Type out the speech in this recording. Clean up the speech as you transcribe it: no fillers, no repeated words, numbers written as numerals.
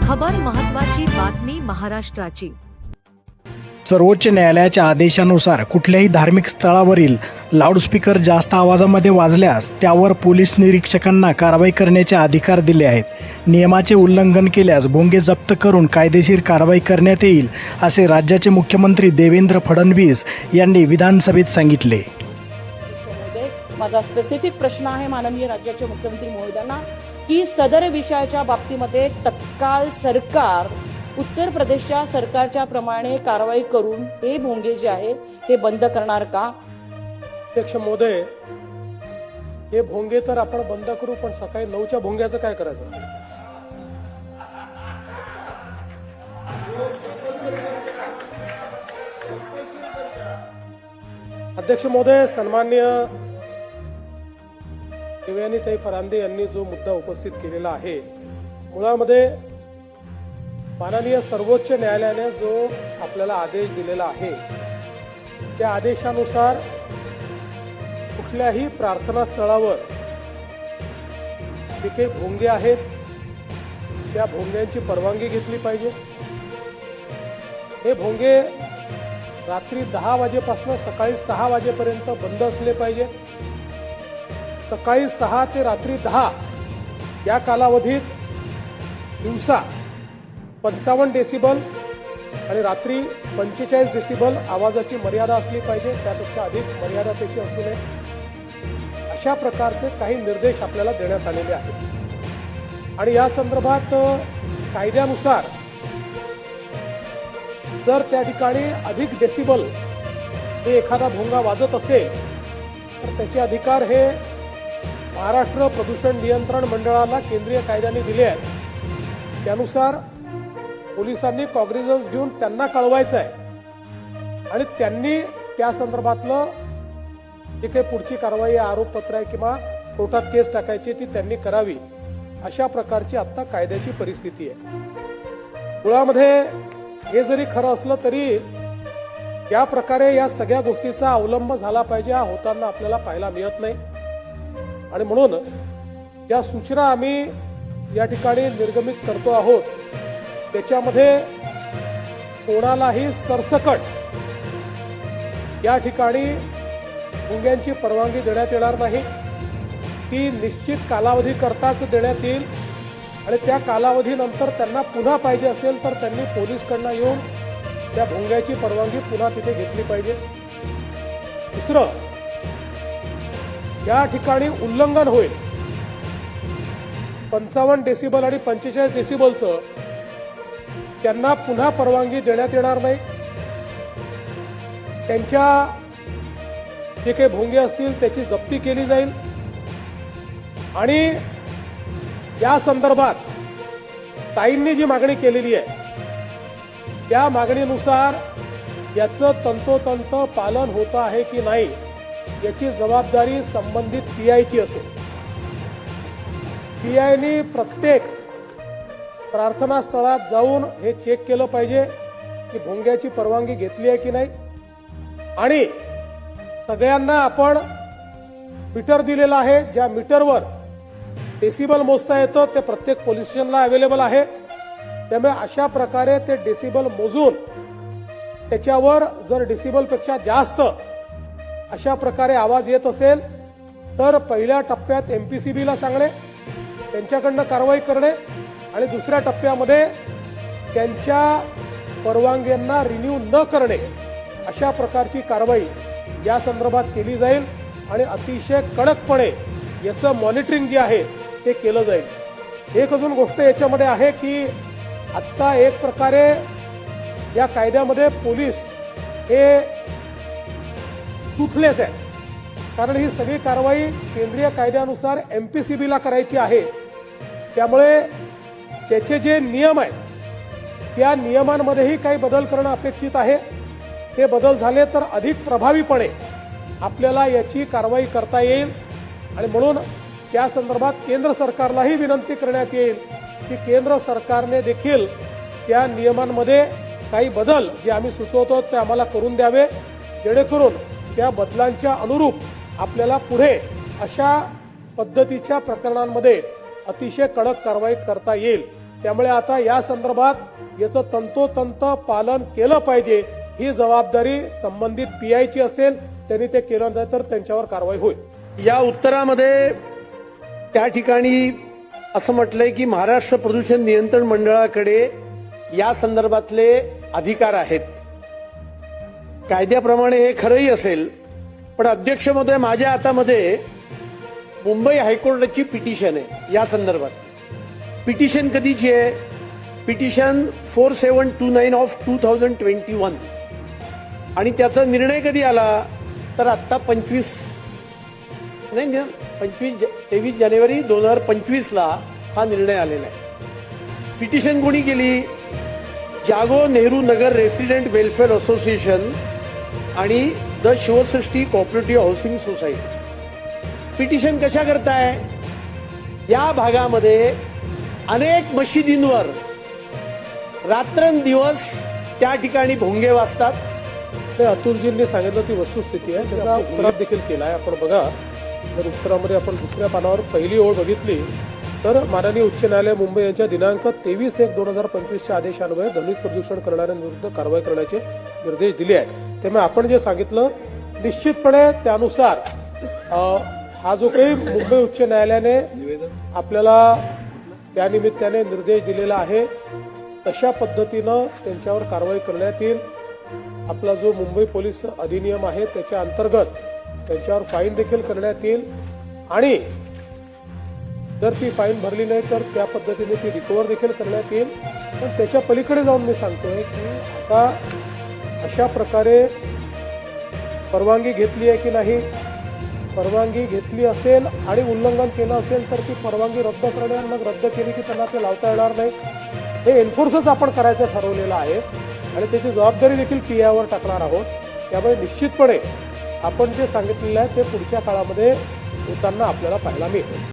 खबर महत्त्वाची बातमी महाराष्ट्राची। सर्वोच्च न्यायालयाच्या आदेशानुसार कुठल्याही धार्मिक स्थळावरील लाऊडस्पीकर जास्त आवाजामध्ये वाजल्यास त्यावर पोलीस निरीक्षकांना कारवाई करण्याचे अधिकार दिले आहेत. नियमाचे उल्लंघन केल्यास भोंगे जप्त करून कायदेशीर कारवाई करण्यात येईल, असे राज्याचे मुख्यमंत्री देवेंद्र फडणवीस यांनी विधानसभेत सांगितले. माझा स्पेसिफिक प्रश्न आहे माननीय राज्याचे मुख्यमंत्री महोदयांना की सदर विषयाच्या बाबतीमध्ये तत्काळ सरकार उत्तर प्रदेशच्या सरकारच्या प्रमाणे कारवाई करून हे भोंगे जे आहे ते बंद करणार का? अध्यक्ष महोदय, हे भोंगे तर आपण बंद करू, पण सकाळी 9च्या भोंग्याचं काय करायचं? अध्यक्ष महोदय, सन्माननीय देवयानीताई फरांदे यांनी जो मुद्दा उपस्थित केलेला आहे, मुळामध्ये माननीय सर्वोच्च न्यायालयाने जो आपल्याला आदेश दिलेला आहे त्या आदेशानुसार कुठल्याही प्रार्थना स्थळावर जे काही भोंगे आहेत त्या भोंग्यांची परवानगी घेतली पाहिजे. हे भोंगे रात्री 10 वाजेपासून सकाळी 6 वाजेपर्यंत बंद असले पाहिजे. सकाळी 6 ते रात्री 10 या कालावधीत दिवसा 55 डेसिबल आणि रात्री 45 डेसिबल आवाजाची मर्यादा असली पाहिजे, त्यापेक्षा अधिक मर्यादा त्याची असू नये. अशा प्रकारचे काही निर्देश आपल्याला देण्यात आलेले आहेत. आणि या संदर्भात कायद्यानुसार जर त्या ठिकाणी अधिक डेसिबल हे एखादा भोंगा वाजत असेल तर त्याचे अधिकार हे महाराष्ट्र प्रदूषण नियंत्रण मंडळाला केंद्रीय कायद्याने दिले आहेत. त्यानुसार पोलिसांनी कॉग्निझन्स घेऊन त्यांना कळवायचं आहे आणि त्यांनी त्या संदर्भातलं जे काही पुढची कारवाई आरोपपत्र आहे किंवा कोर्टात केस टाकायची ती त्यांनी करावी. अशा प्रकारची आता कायद्याची परिस्थिती आहे. मुळामध्ये हे जरी खरं असलं तरी ज्या प्रकारे या सगळ्या गोष्टीचा अवलंब झाला पाहिजे हा होताना आपल्याला पाहायला मिळत नाही. आणि म्हणून ज्या सूचना आम्ही या ठिकाणी निर्गमित करतो आहोत त्याच्यामध्ये कोणालाही सरसकट या ठिकाणी भोंग्यांची परवानगी देण्यात येणार नाही. ती निश्चित कालावधी करताच देण्यात येईल आणि त्या कालावधीनंतर त्यांना पुन्हा पाहिजे असेल तर त्यांनी पोलीसकडनं येऊन त्या भोंग्याची परवानगी पुन्हा तिथे घेतली पाहिजे. दुसरं, या ठिकाणी उल्लंघन होईल 55 डेसिबल आणि 45 डेसिबलचं, त्यांना पुन्हा परवानगी देण्यात येणार नाही. त्यांच्या जे काही भोंगे असतील त्याची जप्ती केली जाईल आणि या संदर्भात ताईंनी जी मागणी केलेली आहे त्या मागणीनुसार याचं तंतोतंत पालन होतं आहे की नाही याची जबाबदारी संबंधित पीआयची असेल. पीआयनी प्रत्येक प्रार्थना स्थळात जाऊन हे चेक केलं पाहिजे की भोंग्याची परवानगी घेतली आहे की नाही. आणि सगळ्यांना आपण मीटर दिलेला आहे, ज्या मीटरवर डेसिबल मोजता येतं ते प्रत्येक पोलीस स्टेशनला अवेलेबल आहे. त्यामुळे अशा प्रकारे ते डेसिबल मोजून त्याच्यावर जर डेसिबलपेक्षा जास्त अशा प्रकारे आवाज येत असेल तर पहिल्या टप्प्यात एमपीसीबीला सांगणे, त्यांच्याकडनं कारवाई करणे आणि दुसऱ्या टप्प्यामध्ये त्यांच्या परवानग्यांना रिन्यू न करणे अशा प्रकारची कारवाई या संदर्भात केली जाईल आणि अतिशय कडकपणे याचं मॉनिटरिंग जे आहे ते केलं जाईल. एक अजून गोष्ट याच्यामध्ये आहे की आत्ता एक प्रकारे या कायद्यामध्ये पोलीस हे टूथलेस आहे, कारण ही सगळी कारवाई केंद्रीय कायद्यानुसार एमपीसीबीला करायची आहे. त्यामुळे त्याचे जे नियम आहेत त्या नियमांमध्येही काही बदल करणं अपेक्षित आहे. ते बदल झाले तर अधिक प्रभावीपणे आपल्याला याची कारवाई करता येईल आणि म्हणून त्या संदर्भात केंद्र सरकारलाही विनंती करण्यात येईल की केंद्र सरकारने देखील त्या नियमांमध्ये काही बदल जे आम्ही सुचवतो ते आम्हाला करून द्यावे, जेणेकरून त्या बदलांच्या अनुरूप आपल्याला पुढे अशा पद्धतीच्या प्रकरणांमध्ये अतिशय कडक कारवाई करता येईल. त्यामुळे आता या संदर्भात याचं तंतोतंत पालन केलं पाहिजे. ही जबाबदारी संबंधित पीआयची असेल, त्यांनी ते केलं नाही तर त्यांच्यावर कारवाई होईल. या उत्तरामध्ये त्या ठिकाणी असं म्हटलंय की महाराष्ट्र प्रदूषण नियंत्रण मंडळाकडे या संदर्भातले अधिकार आहेत. कायद्याप्रमाणे हे खरंही असेल, पण अध्यक्ष महोदय, माझ्या हातामध्ये मुंबई हायकोर्टाची पिटिशन आहे या संदर्भात. पिटिशन कधीची आहे? पिटिशन 4729 ऑफ 2021 आणि त्याचा निर्णय कधी आला तर आत्ता 23 जानेवारी 2025 हा निर्णय आलेला आहे. पिटिशन कोणी केली? जागो Nehru Nagar resident welfare association आणि the Shivsrushti cooperative housing society. Petition कशा करताय? या भागामध्ये अनेक मशिदींवर रात्रंदिवस त्या ठिकाणी भोंगे वाजतात. ते अतुलजींनी सांगितलं ती वस्तुस्थिती आहे, त्याचा उत्तरात देखील केला आहे. आपण बघा, जर उत्तरामध्ये आपण दुसऱ्या पानावर पहिली ओळ बघितली तर माननीय उच्च न्यायालय मुंबई यांच्या दिनांक 23/1/2025 आदेशान्वये ध्वनी प्रदूषण करणाऱ्यांविरुद्ध कारवाई करण्याचे निर्देश दिले आहेत. त्यामुळे आपण जे सांगितलं निश्चितपणे त्यानुसार हा जो काही मुंबई उच्च न्यायालयाने आपल्याला त्यानिमित्ताने निर्देश दिलेला आहे तशा पद्धतीनं त्यांच्यावर कारवाई करण्यात येईल. आपला जो मुंबई पोलीस अधिनियम आहे त्याच्या अंतर्गत त्यांच्यावर फाईन देखील करण्यात येईल आणि जर ती फाईन भरली नाही तर त्या पद्धतीने ती रिकव्हर देखील करण्यात येईल. पण त्याच्या पलीकडे जाऊन मी सांगतोय की आता अशा प्रकारे परवानगी घेतली आहे की नाही, परवानगी घेतली असेल आणि उल्लंघन केलं असेल तर ती परवानगी रद्द करणे आणि मग रद्द केली की त्यांना ते लावता येणार नाही. हे एन्फोर्सच आपण करायचं ठरवलेलं आहे आणि त्याची जबाबदारी देखील पीआयवर टाकणार आहोत. त्यामुळे निश्चितपणे आपण जे सांगितलेलं आहे ते पुढच्या काळामध्ये होताना आपल्याला पाहायला मिळेल.